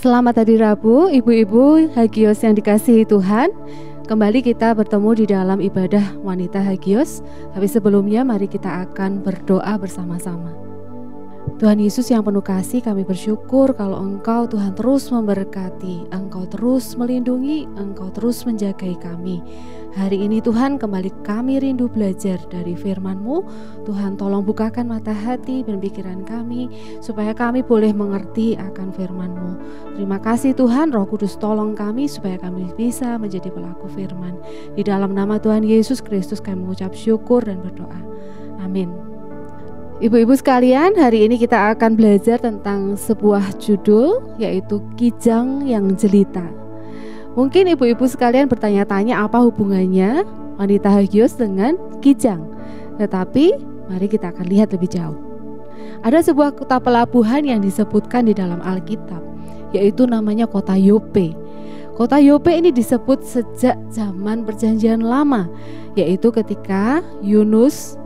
Selamat hari Rabu, ibu-ibu Hagios yang dikasihi Tuhan. Kembali kita bertemu di dalam ibadah wanita Hagios. Tapi sebelumnya mari kita akan berdoa bersama-sama. Tuhan Yesus yang penuh kasih, kami bersyukur kalau Engkau Tuhan terus memberkati, Engkau terus melindungi, Engkau terus menjagai kami. Hari ini Tuhan kembali kami rindu belajar dari firman-Mu. Tuhan tolong bukakan mata hati dan pikiran kami supaya kami boleh mengerti akan firman-Mu. Terima kasih Tuhan, Roh Kudus tolong kami supaya kami bisa menjadi pelaku firman. Di dalam nama Tuhan Yesus Kristus kami mengucap syukur dan berdoa. Amin. Ibu-ibu sekalian, hari ini kita akan belajar tentang sebuah judul, yaitu Kijang yang Jelita. Mungkin ibu-ibu sekalian bertanya-tanya apa hubungannya wanita Hagios dengan kijang. Tetapi mari kita akan lihat lebih jauh. Ada sebuah kota pelabuhan yang disebutkan di dalam Alkitab, yaitu namanya kota Yope. Kota Yope ini disebut sejak zaman Perjanjian Lama, yaitu ketika Yunus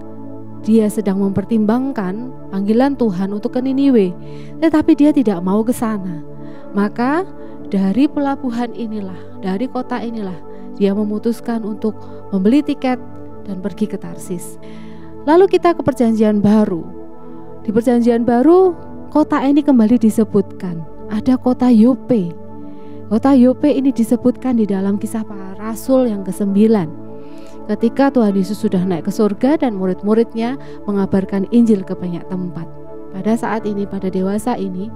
dia sedang mempertimbangkan panggilan Tuhan untuk ke Niniwe, tetapi dia tidak mau ke sana. Maka dari pelabuhan inilah, dari kota inilah, dia memutuskan untuk membeli tiket dan pergi ke Tarsis. Lalu kita ke Perjanjian Baru. Di Perjanjian Baru, kota ini kembali disebutkan. Ada kota Yope. Kota Yope ini disebutkan di dalam Kisah Para Rasul yang ke-9. Ketika Tuhan Yesus sudah naik ke surga dan murid-muridnya mengabarkan Injil ke banyak tempat. Pada saat ini, pada dewasa ini,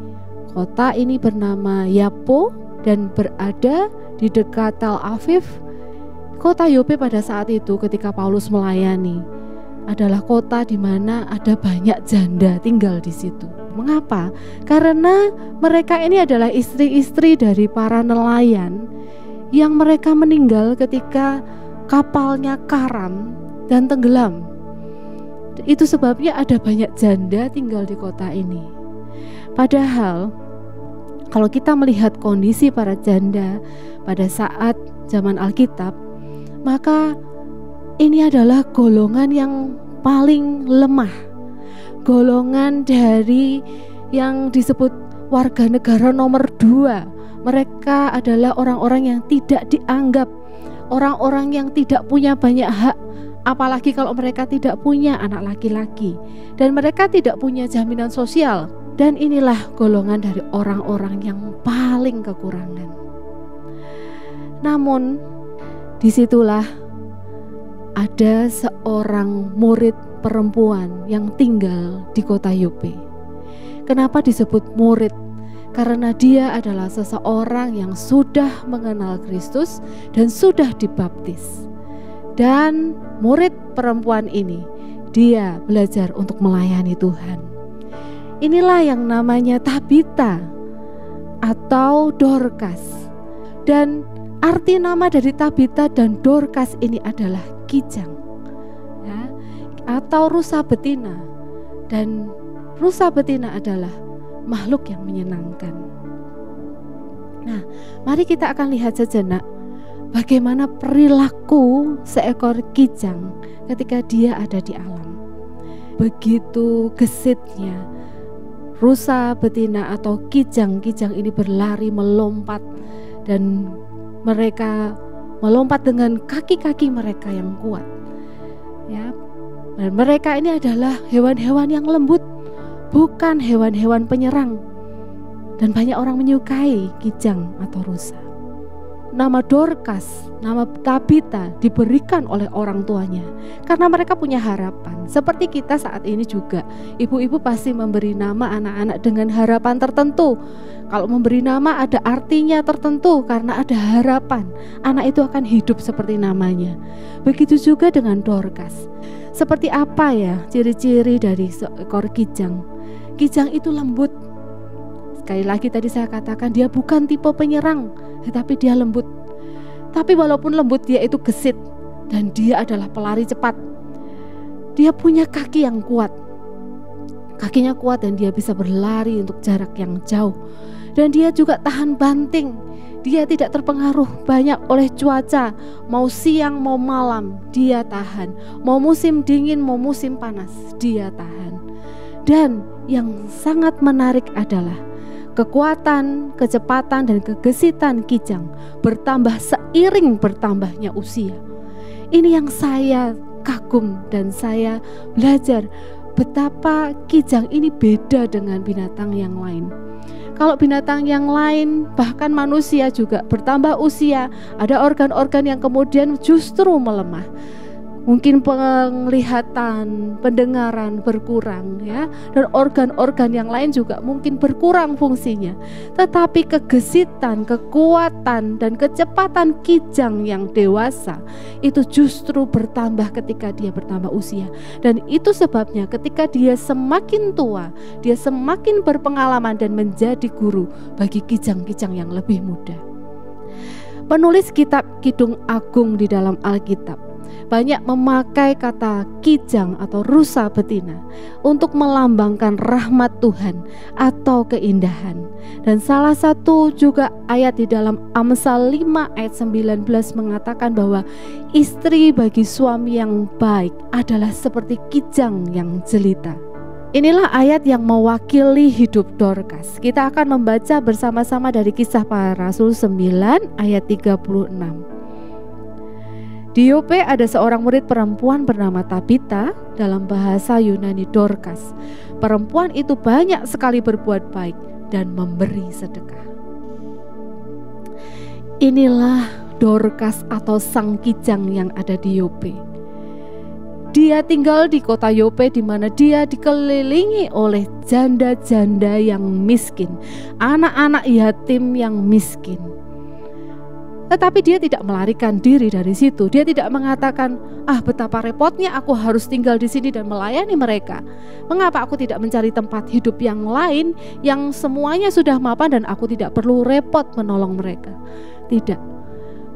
kota ini bernama Yapo dan berada di dekat Tel Aviv. Kota Yope pada saat itu ketika Paulus melayani adalah kota di mana ada banyak janda tinggal di situ. Mengapa? Karena mereka ini adalah istri-istri dari para nelayan yang mereka meninggal ketika kapalnya karam dan tenggelam. Itu sebabnya ada banyak janda tinggal di kota ini. Padahal kalau kita melihat kondisi para janda pada saat zaman Alkitab, maka ini adalah golongan yang paling lemah. Golongan dari yang disebut warga negara nomor 2. Mereka adalah orang-orang yang tidak dianggap, orang-orang yang tidak punya banyak hak, apalagi kalau mereka tidak punya anak laki-laki, dan mereka tidak punya jaminan sosial. Dan inilah golongan dari orang-orang yang paling kekurangan. Namun disitulah ada seorang murid perempuan yang tinggal di kota Yope. Kenapa disebut murid? Karena dia adalah seseorang yang sudah mengenal Kristus dan sudah dibaptis. Dan murid perempuan ini, dia belajar untuk melayani Tuhan. Inilah yang namanya Tabita atau Dorcas. Dan arti nama dari Tabita dan Dorcas ini adalah kijang, ya, atau rusa betina. Dan rusa betina adalah makhluk yang menyenangkan. Nah, mari kita akan lihat sejenak bagaimana perilaku seekor kijang ketika dia ada di alam. Begitu gesitnya rusa betina atau kijang-kijang ini berlari melompat, dan mereka melompat dengan kaki-kaki mereka yang kuat. Ya, dan mereka ini adalah hewan-hewan yang lembut, bukan hewan-hewan penyerang. Dan banyak orang menyukai kijang atau rusa. Nama Dorcas, nama Tabita diberikan oleh orang tuanya karena mereka punya harapan. Seperti kita saat ini juga, ibu-ibu pasti memberi nama anak-anak dengan harapan tertentu. Kalau memberi nama ada artinya tertentu karena ada harapan anak itu akan hidup seperti namanya. Begitu juga dengan Dorcas. Seperti apa ya ciri-ciri dari seekor kijang? Kijang itu lembut. Sekali lagi tadi saya katakan dia bukan tipe penyerang, tetapi dia lembut. Tapi walaupun lembut, dia itu gesit dan dia adalah pelari cepat. Dia punya kaki yang kuat. Kakinya kuat dan dia bisa berlari untuk jarak yang jauh. Dan dia juga tahan banting. Dia tidak terpengaruh banyak oleh cuaca. Mau siang mau malam dia tahan. Mau musim dingin mau musim panas dia tahan. Dan yang sangat menarik adalah Kekuatan, kecepatan, dan kegesitan kijang bertambah seiring bertambahnya usia. Ini yang saya kagum dan saya belajar betapa kijang ini beda dengan binatang yang lain. Kalau binatang yang lain, bahkan manusia juga bertambah usia, ada organ-organ yang kemudian justru melemah. Mungkin penglihatan, pendengaran berkurang ya, dan organ-organ yang lain juga mungkin berkurang fungsinya. Tetapi kegesitan, kekuatan, dan kecepatan kijang yang dewasa itu justru bertambah ketika dia bertambah usia. Dan itu sebabnya ketika dia semakin tua, dia semakin berpengalaman dan menjadi guru bagi kijang-kijang yang lebih muda. Penulis kitab Kidung Agung di dalam Alkitab banyak memakai kata kijang atau rusa betina untuk melambangkan rahmat Tuhan atau keindahan. Dan salah satu juga ayat di dalam Amsal 5 ayat 19 mengatakan bahwa istri bagi suami yang baik adalah seperti kijang yang jelita. Inilah ayat yang mewakili hidup Dorcas. Kita akan membaca bersama-sama dari Kisah Para Rasul 9 ayat 36. Di Yope ada seorang murid perempuan bernama Tabita, dalam bahasa Yunani Dorcas. Perempuan itu banyak sekali berbuat baik dan memberi sedekah. Inilah Dorcas atau sang kijang yang ada di Yope. Dia tinggal di kota Yope di mana dia dikelilingi oleh janda-janda yang miskin, anak-anak yatim yang miskin. Tetapi dia tidak melarikan diri dari situ. Dia tidak mengatakan, betapa repotnya aku harus tinggal di sini dan melayani mereka. Mengapa aku tidak mencari tempat hidup yang lain yang semuanya sudah mapan dan aku tidak perlu repot menolong mereka. Tidak.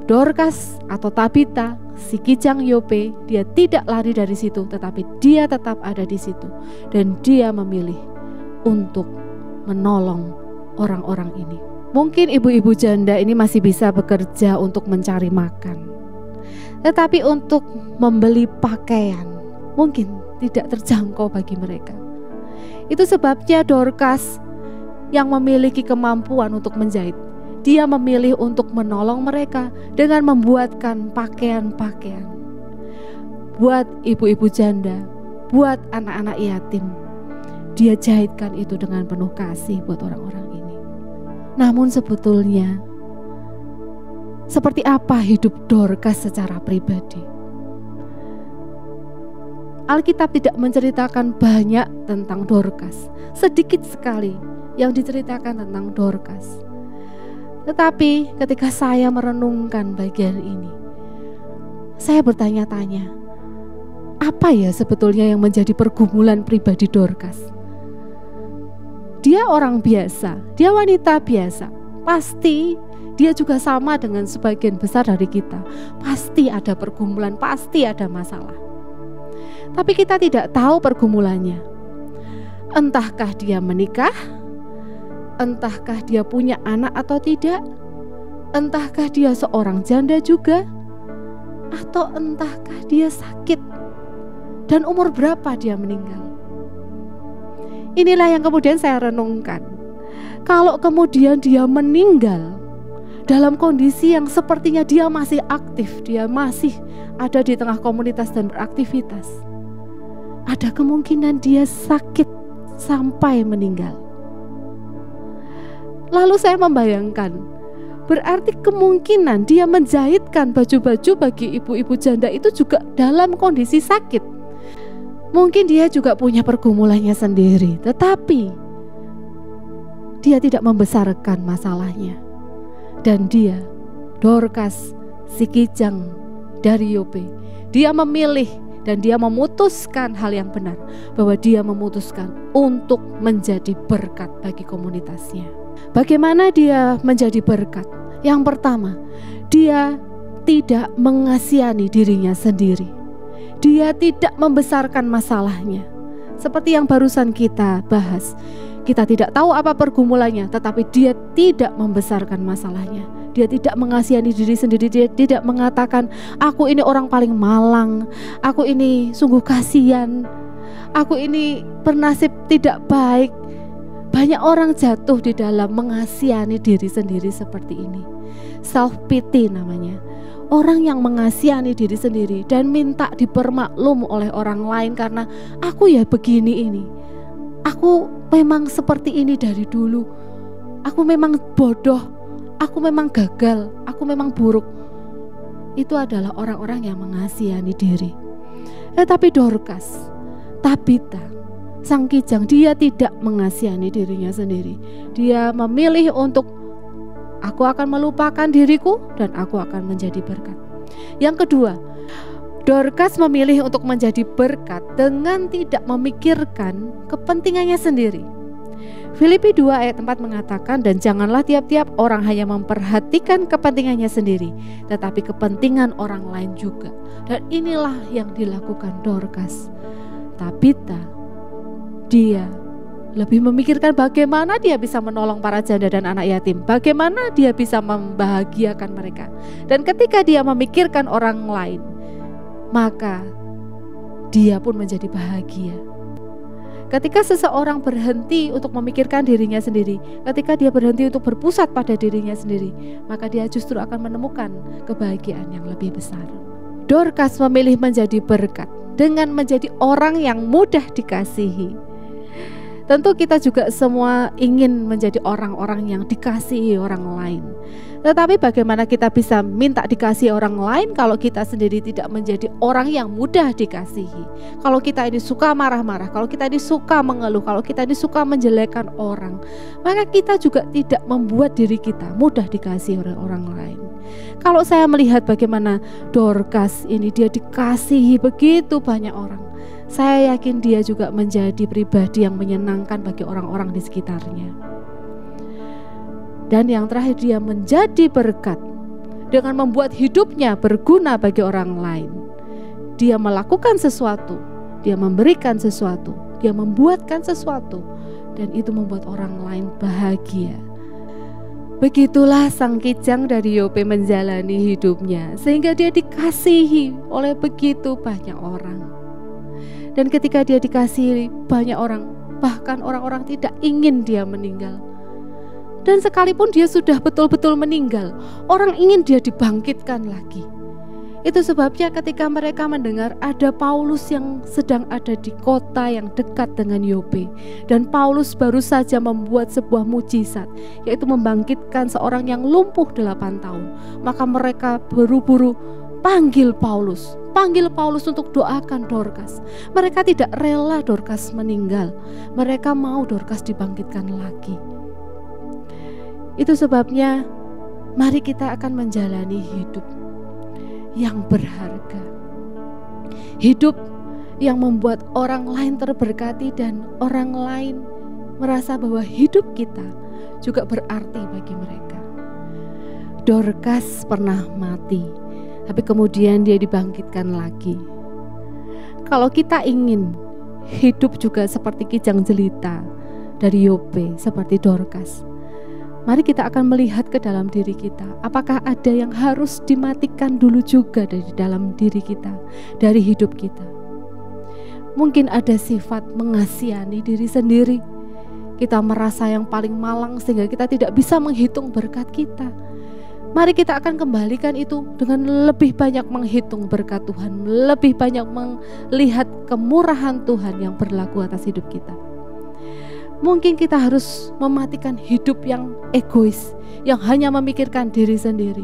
Dorcas atau Tabita, si kijang Yope, dia tidak lari dari situ, tetapi dia tetap ada di situ. Dan dia memilih untuk menolong orang-orang ini. Mungkin ibu-ibu janda ini masih bisa bekerja untuk mencari makan, tetapi untuk membeli pakaian mungkin tidak terjangkau bagi mereka. Itu sebabnya Dorcas yang memiliki kemampuan untuk menjahit, dia memilih untuk menolong mereka dengan membuatkan pakaian-pakaian buat ibu-ibu janda, buat anak-anak yatim. Dia jahitkan itu dengan penuh kasih buat orang-orang ini. Namun sebetulnya seperti apa hidup Dorcas secara pribadi? Alkitab tidak menceritakan banyak tentang Dorcas, sedikit sekali yang diceritakan tentang Dorcas. Tetapi ketika saya merenungkan bagian ini, saya bertanya-tanya, apa ya sebetulnya yang menjadi pergumulan pribadi Dorcas? Dia orang biasa, dia wanita biasa. Pasti dia juga sama dengan sebagian besar dari kita. Pasti ada pergumulan, pasti ada masalah. Tapi kita tidak tahu pergumulannya. Entahkah dia menikah? Entahkah dia punya anak atau tidak? Entahkah dia seorang janda juga? Atau entahkah dia sakit? Dan umur berapa dia meninggal? Inilah yang kemudian saya renungkan. Kalau kemudian dia meninggal dalam kondisi yang sepertinya dia masih aktif, dia masih ada di tengah komunitas dan beraktivitas, ada kemungkinan dia sakit sampai meninggal. Lalu saya membayangkan, berarti kemungkinan dia menjahitkan baju-baju bagi ibu-ibu janda itu juga dalam kondisi sakit. Mungkin dia juga punya pergumulannya sendiri, tetapi dia tidak membesarkan masalahnya. Dan dia, Dorcas, si kijang dari Yope, dia memilih dan dia memutuskan hal yang benar, bahwa dia memutuskan untuk menjadi berkat bagi komunitasnya. Bagaimana dia menjadi berkat? Yang pertama, dia tidak mengasihani dirinya sendiri. Dia tidak membesarkan masalahnya. Seperti yang barusan kita bahas, kita tidak tahu apa pergumulannya, tetapi dia tidak membesarkan masalahnya. Dia tidak mengasihani diri sendiri. Dia tidak mengatakan, aku ini orang paling malang, aku ini sungguh kasihan, aku ini bernasib tidak baik. Banyak orang jatuh di dalam mengasihani diri sendiri seperti ini. Self pity namanya. Orang yang mengasihani diri sendiri dan minta dipermaklum oleh orang lain karena aku ya begini ini. Aku memang seperti ini dari dulu. Aku memang bodoh. Aku memang gagal. Aku memang buruk. Itu adalah orang-orang yang mengasihani diri. Tetapi Dorcas, Tabita, sang kijang, dia tidak mengasihani dirinya sendiri. Dia memilih untuk aku akan melupakan diriku dan aku akan menjadi berkat. Yang kedua, Dorcas memilih untuk menjadi berkat dengan tidak memikirkan kepentingannya sendiri. Filipi 2 ayat 4 mengatakan, dan janganlah tiap-tiap orang hanya memperhatikan kepentingannya sendiri, tetapi kepentingan orang lain juga. Dan inilah yang dilakukan Dorcas. Tabita, dia lebih memikirkan bagaimana dia bisa menolong para janda dan anak yatim, bagaimana dia bisa membahagiakan mereka. Dan ketika dia memikirkan orang lain, maka dia pun menjadi bahagia. Ketika seseorang berhenti untuk memikirkan dirinya sendiri, ketika dia berhenti untuk berpusat pada dirinya sendiri, maka dia justru akan menemukan kebahagiaan yang lebih besar. Dorcas memilih menjadi berkat dengan menjadi orang yang mudah dikasihi. Tentu kita juga semua ingin menjadi orang-orang yang dikasihi orang lain. Tetapi bagaimana kita bisa minta dikasihi orang lain kalau kita sendiri tidak menjadi orang yang mudah dikasihi? Kalau kita ini suka marah-marah, kalau kita ini suka mengeluh, kalau kita ini suka menjelekkan orang, maka kita juga tidak membuat diri kita mudah dikasihi oleh orang lain. Kalau saya melihat bagaimana Dorcas ini, dia dikasihi begitu banyak orang, saya yakin dia juga menjadi pribadi yang menyenangkan bagi orang-orang di sekitarnya. Dan yang terakhir, dia menjadi berkat dengan membuat hidupnya berguna bagi orang lain. Dia melakukan sesuatu, dia memberikan sesuatu, dia membuatkan sesuatu, dan itu membuat orang lain bahagia. Begitulah sang kijang dari Yope menjalani hidupnya sehingga dia dikasihi oleh begitu banyak orang. Dan ketika dia dikasihi banyak orang, bahkan orang-orang tidak ingin dia meninggal. Dan sekalipun dia sudah betul-betul meninggal, orang ingin dia dibangkitkan lagi. Itu sebabnya ketika mereka mendengar ada Paulus yang sedang ada di kota yang dekat dengan Yope, dan Paulus baru saja membuat sebuah mujizat, yaitu membangkitkan seorang yang lumpuh 8 tahun, maka mereka buru-buru panggil Paulus untuk doakan Dorcas. Mereka tidak rela Dorcas meninggal, mereka mau Dorcas dibangkitkan lagi. Itu sebabnya mari kita akan menjalani hidup yang berharga, hidup yang membuat orang lain terberkati dan orang lain merasa bahwa hidup kita juga berarti bagi mereka. Dorcas pernah mati, tapi kemudian dia dibangkitkan lagi. Kalau kita ingin hidup juga seperti kijang jelita dari Yope, seperti Dorcas, mari kita akan melihat ke dalam diri kita. Apakah ada yang harus dimatikan dulu juga dari dalam diri kita, dari hidup kita? Mungkin ada sifat mengasihani diri sendiri. Kita merasa yang paling malang sehingga kita tidak bisa menghitung berkat kita. Mari kita akan kembalikan itu dengan lebih banyak menghitung berkat Tuhan, lebih banyak melihat kemurahan Tuhan yang berlaku atas hidup kita. Mungkin kita harus mematikan hidup yang egois, yang hanya memikirkan diri sendiri.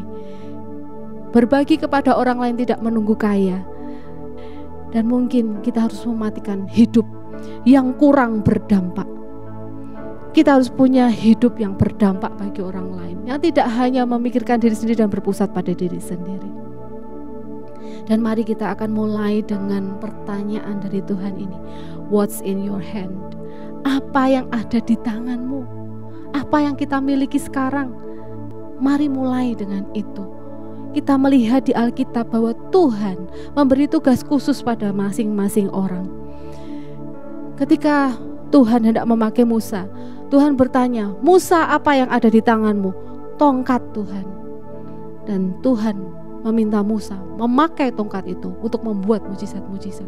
Berbagi kepada orang lain tidak menunggu kaya. Dan mungkin kita harus mematikan hidup yang kurang berdampak. Kita harus punya hidup yang berdampak bagi orang lain, yang tidak hanya memikirkan diri sendiri dan berpusat pada diri sendiri. Dan mari kita akan mulai dengan pertanyaan dari Tuhan ini. What's in your hand? Apa yang ada di tanganmu? Apa yang kita miliki sekarang? Mari mulai dengan itu. Kita melihat di Alkitab bahwa Tuhan memberi tugas khusus pada masing-masing orang. Ketika Tuhan hendak memakai Musa, Tuhan bertanya, Musa, apa yang ada di tanganmu? Tongkat Tuhan. Dan Tuhan meminta Musa memakai tongkat itu untuk membuat mujizat-mujizat.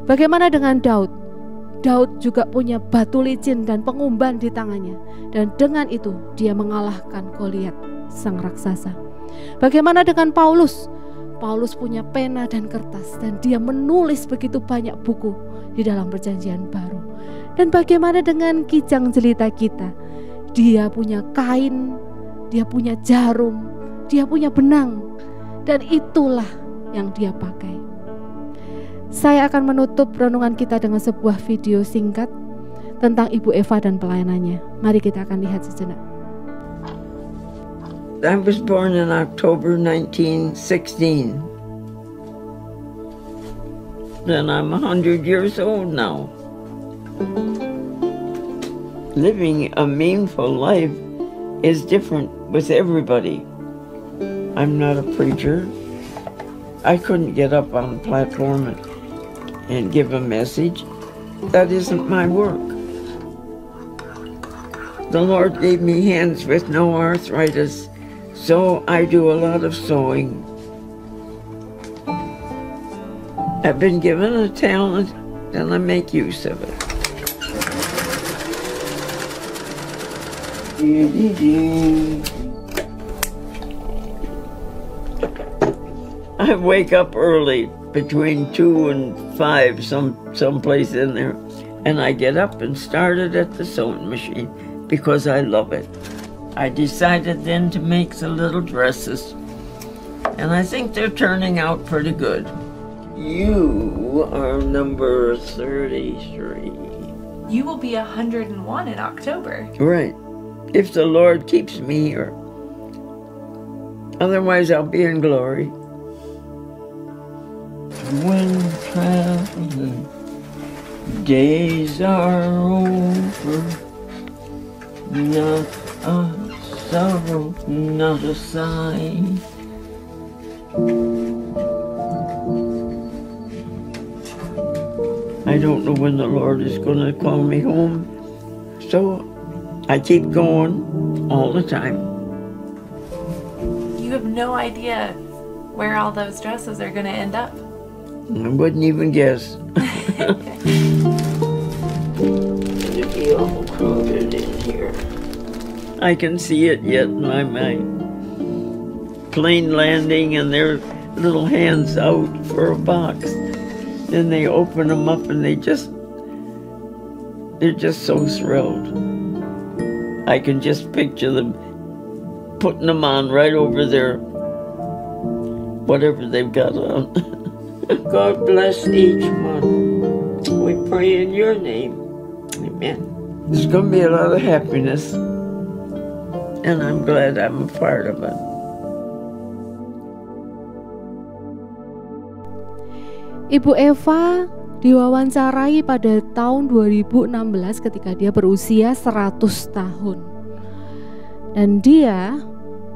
Bagaimana dengan Daud? Daud juga punya batu licin dan pengumban di tangannya, dan dengan itu dia mengalahkan Goliat sang raksasa. Bagaimana dengan Paulus? Paulus punya pena dan kertas dan dia menulis begitu banyak buku di dalam Perjanjian Baru. Dan bagaimana dengan kijang jelita kita? Dia punya kain, dia punya jarum, dia punya benang, dan itulah yang dia pakai. Saya akan menutup renungan kita dengan sebuah video singkat tentang Ibu Eva dan pelayanannya. Mari kita akan lihat sejenak. I was born in October 1916. Then I'm 100 years old now. Living a meaningful life is different with everybody. I'm not a preacher. I couldn't get up on a platform and give a message. That isn't my work. The Lord gave me hands with no arthritis, so I do a lot of sewing. I've been given a talent and I make use of it. I wake up early, between 2 and 5, someplace in there, and I get up and start it at the sewing machine because I love it. I decided then to make the little dresses, and I think they're turning out pretty good. You are number 33. You will be 101 in October. Right. If the Lord keeps me here. Otherwise, I'll be in glory. When traveling days are over, not a sorrow, not a sigh. I don't know when the Lord is going to call me home, so I keep going all the time. You have no idea where all those dresses are going to end up. I wouldn't even guess. It'd be all crowded in here. I can see it yet in my mind. Plane landing and their little hands out for a box. Then they open them up and they're just so thrilled. I can just picture them putting them on right over their whatever they've got on. God bless each one. We pray in your name. Amen. There's going to be a lot of happiness, and I'm glad I'm a part of it. Ibu Eva diwawancarai pada tahun 2016 ketika dia berusia 100 tahun. Dan dia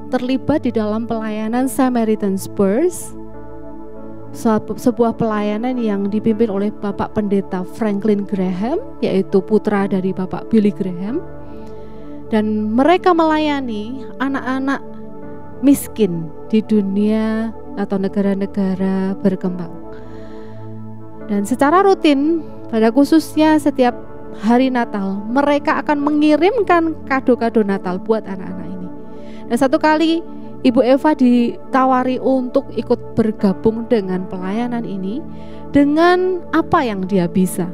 terlibat di dalam pelayanan Samaritan's Purse, sebuah pelayanan yang dipimpin oleh Bapak Pendeta Franklin Graham, yaitu putra dari Bapak Billy Graham. Dan mereka melayani anak-anak miskin di dunia atau negara-negara berkembang. Dan secara rutin, pada khususnya setiap hari Natal, mereka akan mengirimkan kado-kado Natal buat anak-anak ini. Dan satu kali Ibu Eva ditawari untuk ikut bergabung dengan pelayanan ini dengan apa yang dia bisa.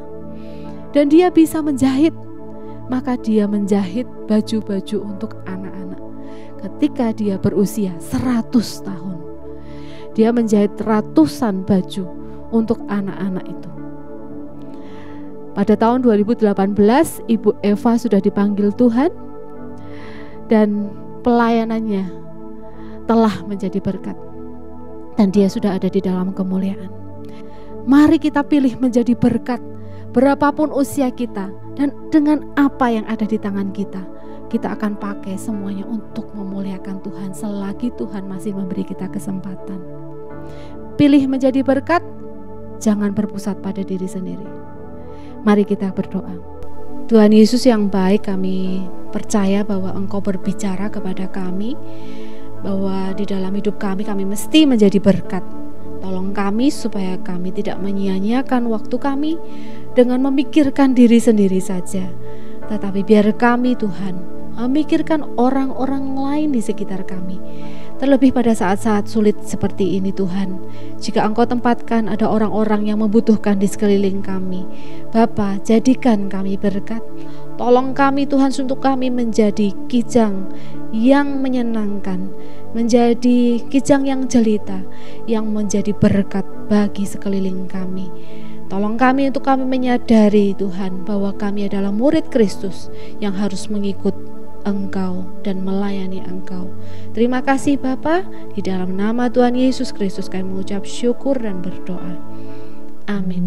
Dan dia bisa menjahit, maka dia menjahit baju-baju untuk anak-anak. Ketika dia berusia 100 tahun, dia menjahit ratusan baju untuk anak-anak itu. Pada tahun 2018, Ibu Eva sudah dipanggil Tuhan dan pelayanannya telah menjadi berkat dan dia sudah ada di dalam kemuliaan. Mari kita pilih menjadi berkat berapapun usia kita, dan dengan apa yang ada di tangan kita, kita akan pakai semuanya untuk memuliakan Tuhan selagi Tuhan masih memberi kita kesempatan. Pilih menjadi berkat, jangan berpusat pada diri sendiri. Mari kita berdoa. Tuhan Yesus yang baik, kami percaya bahwa Engkau berbicara kepada kami, bahwa di dalam hidup kami mesti menjadi berkat. Tolong kami supaya kami tidak menyia-nyiakan waktu kami dengan memikirkan diri sendiri saja, tetapi biar kami Tuhan memikirkan orang-orang lain di sekitar kami. Terlebih pada saat-saat sulit seperti ini Tuhan, jika Engkau tempatkan ada orang-orang yang membutuhkan di sekeliling kami, Bapa, jadikan kami berkat. Tolong kami Tuhan untuk kami menjadi kijang yang menyenangkan, menjadi kijang yang jelita, yang menjadi berkat bagi sekeliling kami. Tolong kami untuk kami menyadari Tuhan bahwa kami adalah murid Kristus yang harus mengikut Engkau dan melayani Engkau. Terima kasih Bapa, di dalam nama Tuhan Yesus Kristus kami mengucap syukur dan berdoa. Amin.